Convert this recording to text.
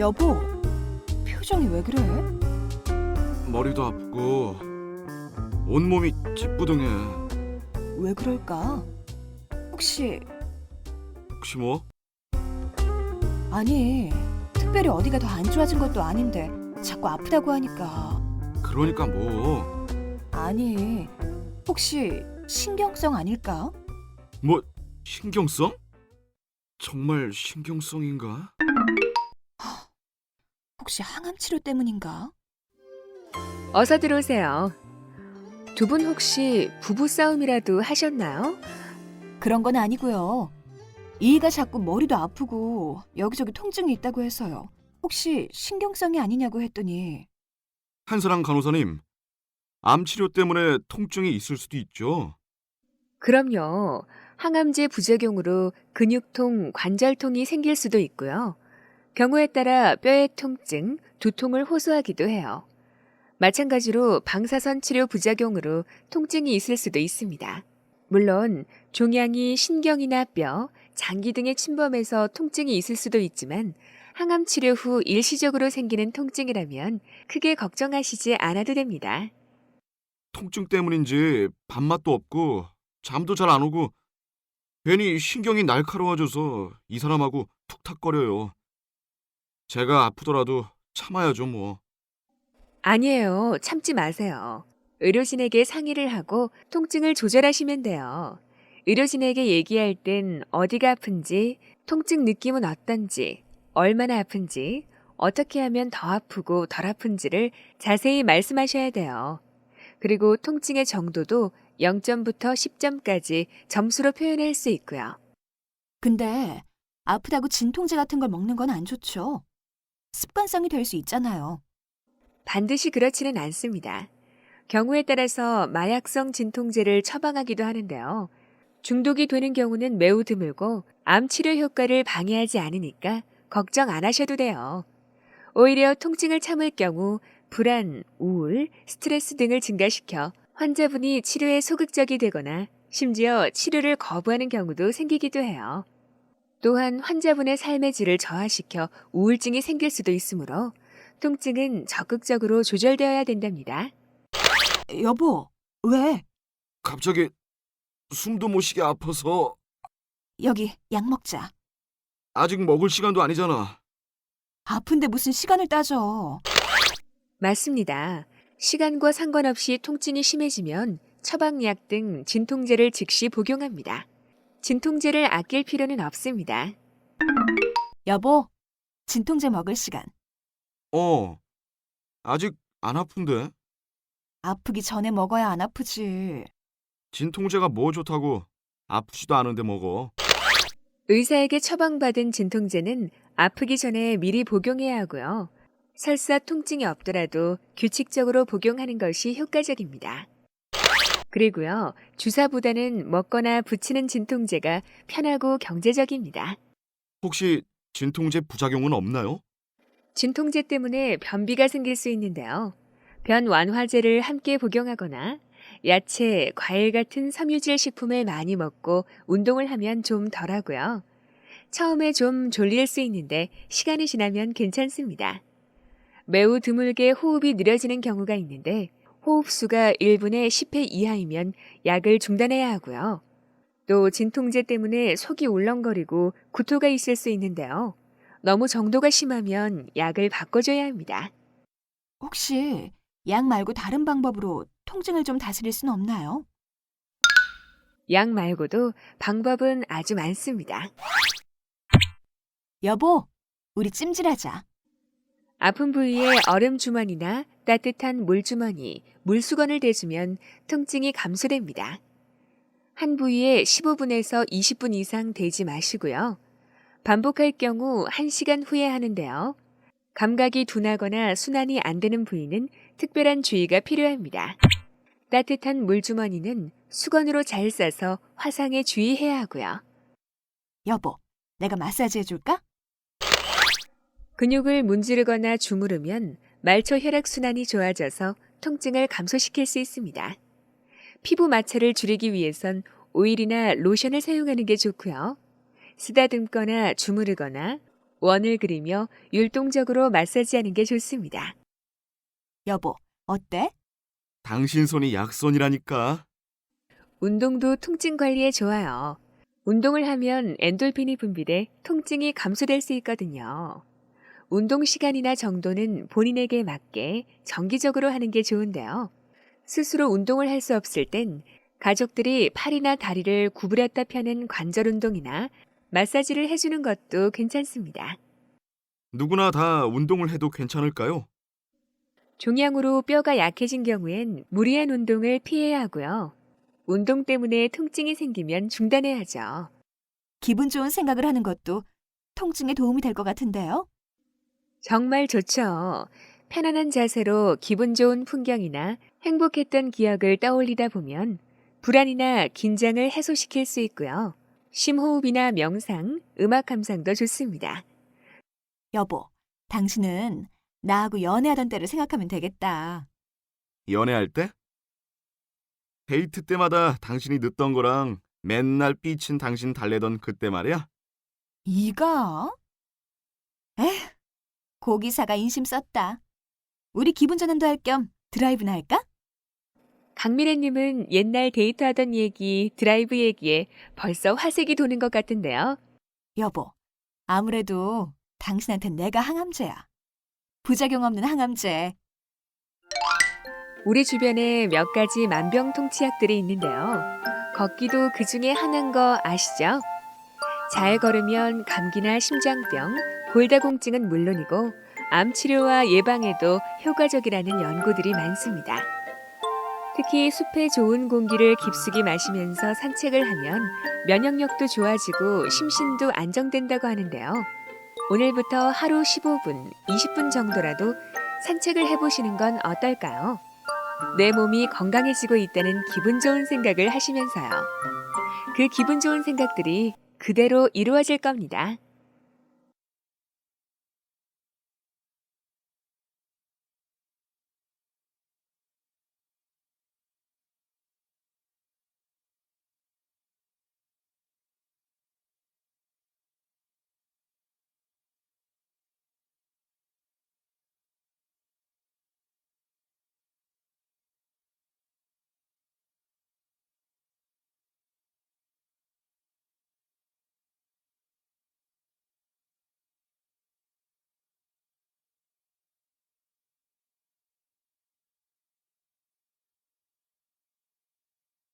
여보, 표정이 왜 그래? 머리도 아프고 온몸이 찌뿌둥해. 왜 그럴까? 혹시 뭐? 아니, 특별히 어디가 더 안 좋아진 것도 아닌데 자꾸 아프다고 하니까. 그러니까 뭐? 아니, 혹시 신경성 아닐까? 뭐 신경성? 정말 신경성인가? 혹시 항암 치료 때문인가? 어서 들어오세요. 두 분 혹시 부부싸움이라도 하셨나요? 그런 건 아니고요. 이가 자꾸 머리도 아프고 여기저기 통증이 있다고 해서요. 혹시 신경성이 아니냐고 했더니 한사랑 간호사님, 암 치료 때문에 통증이 있을 수도 있죠. 그럼요. 항암제 부작용으로 근육통, 관절통이 생길 수도 있고요. 경우에 따라 뼈의 통증, 두통을 호소하기도 해요. 마찬가지로 방사선 치료 부작용으로 통증이 있을 수도 있습니다. 물론 종양이 신경이나 뼈, 장기 등에 침범해서 통증이 있을 수도 있지만 항암 치료 후 일시적으로 생기는 통증이라면 크게 걱정하시지 않아도 됩니다. 통증 때문인지 밥맛도 없고 잠도 잘 안 오고 괜히 신경이 날카로워져서 이 사람하고 툭탁거려요. 제가 아프더라도 참아야죠 뭐. 아니에요. 참지 마세요. 의료진에게 상의를 하고 통증을 조절하시면 돼요. 의료진에게 얘기할 땐 어디가 아픈지, 통증 느낌은 어떤지, 얼마나 아픈지, 어떻게 하면 더 아프고 덜 아픈지를 자세히 말씀하셔야 돼요. 그리고 통증의 정도도 0점부터 10점까지 점수로 표현할 수 있고요. 근데 아프다고 진통제 같은 걸 먹는 건 안 좋죠. 습관성이 될 수 있잖아요. 반드시 그렇지는 않습니다. 경우에 따라서 마약성 진통제를 처방하기도 하는데요. 중독이 되는 경우는 매우 드물고 암 치료 효과를 방해하지 않으니까 걱정 안 하셔도 돼요. 오히려 통증을 참을 경우 불안, 우울, 스트레스 등을 증가시켜 환자분이 치료에 소극적이 되거나 심지어 치료를 거부하는 경우도 생기기도 해요. 또한 환자분의 삶의 질을 저하시켜 우울증이 생길 수도 있으므로 통증은 적극적으로 조절되어야 된답니다. 여보, 왜? 갑자기 숨도 못 쉬게 아파서. 여기 약 먹자. 아직 먹을 시간도 아니잖아. 아픈데 무슨 시간을 따져. 맞습니다. 시간과 상관없이 통증이 심해지면 처방약 등 진통제를 즉시 복용합니다. 진통제를 아낄 필요는 없습니다. 여보, 진통제 먹을 시간. 아직 안 아픈데? 아프기 전에 먹어야 안 아프지. 진통제가 뭐 좋다고 아프지도 않은데 먹어. 의사에게 처방받은 진통제는 아프기 전에 미리 복용해야 하고요. 설사 통증이 없더라도 규칙적으로 복용하는 것이 효과적입니다. 그리고요, 주사보다는 먹거나 붙이는 진통제가 편하고 경제적입니다. 혹시 진통제 부작용은 없나요? 진통제 때문에 변비가 생길 수 있는데요. 변 완화제를 함께 복용하거나 야채, 과일 같은 섬유질 식품을 많이 먹고 운동을 하면 좀 덜하고요. 처음에 좀 졸릴 수 있는데 시간이 지나면 괜찮습니다. 매우 드물게 호흡이 느려지는 경우가 있는데 호흡수가 1분에 10회 이하이면 약을 중단해야 하고요. 또 진통제 때문에 속이 울렁거리고 구토가 있을 수 있는데요. 너무 정도가 심하면 약을 바꿔줘야 합니다. 혹시 약 말고 다른 방법으로 통증을 좀 다스릴 순 없나요? 약 말고도 방법은 아주 많습니다. 여보, 우리 찜질하자. 아픈 부위에 얼음 주머니나 따뜻한 물 주머니, 물수건을 대주면 통증이 감소됩니다. 한 부위에 15분에서 20분 이상 대지 마시고요. 반복할 경우 1시간 후에 하는데요. 감각이 둔하거나 순환이 안 되는 부위는 특별한 주의가 필요합니다. 따뜻한 물주머니는 수건으로 잘 싸서 화상에 주의해야 하고요. 여보, 내가 마사지 해줄까? 근육을 문지르거나 주무르면 말초 혈액순환이 좋아져서 통증을 감소시킬 수 있습니다. 피부 마찰을 줄이기 위해선 오일이나 로션을 사용하는 게 좋고요. 쓰다듬거나 주무르거나 원을 그리며 율동적으로 마사지하는 게 좋습니다. 여보, 어때? 당신 손이 약손이라니까. 운동도 통증 관리에 좋아요. 운동을 하면 엔돌핀이 분비돼 통증이 감소될 수 있거든요. 운동 시간이나 정도는 본인에게 맞게 정기적으로 하는 게 좋은데요. 스스로 운동을 할 수 없을 땐 가족들이 팔이나 다리를 구부렸다 펴는 관절 운동이나 마사지를 해주는 것도 괜찮습니다. 누구나 다 운동을 해도 괜찮을까요? 종양으로 뼈가 약해진 경우엔 무리한 운동을 피해야 하고요. 운동 때문에 통증이 생기면 중단해야죠. 기분 좋은 생각을 하는 것도 통증에 도움이 될 것 같은데요? 정말 좋죠. 편안한 자세로 기분 좋은 풍경이나 행복했던 기억을 떠올리다 보면 불안이나 긴장을 해소시킬 수 있고요. 심호흡이나 명상, 음악 감상도 좋습니다. 여보, 당신은 나하고 연애하던 때를 생각하면 되겠다. 연애할 때? 데이트 때마다 당신이 늦던 거랑 맨날 삐친 당신 달래던 그때 말이야? 이가? 에휴, 고기사가 인심 썼다. 우리 기분 전환도 할 겸 드라이브나 할까? 강미래님은 옛날 데이트하던 얘기, 드라이브 얘기에 벌써 화색이 도는 것 같은데요. 여보, 아무래도 당신한텐 내가 항암제야. 부작용 없는 항암제. 우리 주변에 몇 가지 만병통치약들이 있는데요. 걷기도 그 중에 하나인 거 아시죠? 잘 걸으면 감기나 심장병, 골다공증은 물론이고 암 치료와 예방에도 효과적이라는 연구들이 많습니다. 특히 숲의 좋은 공기를 깊숙이 마시면서 산책을 하면 면역력도 좋아지고 심신도 안정된다고 하는데요. 오늘부터 하루 15분, 20분 정도라도 산책을 해보시는 건 어떨까요? 내 몸이 건강해지고 있다는 기분 좋은 생각을 하시면서요. 그 기분 좋은 생각들이 그대로 이루어질 겁니다.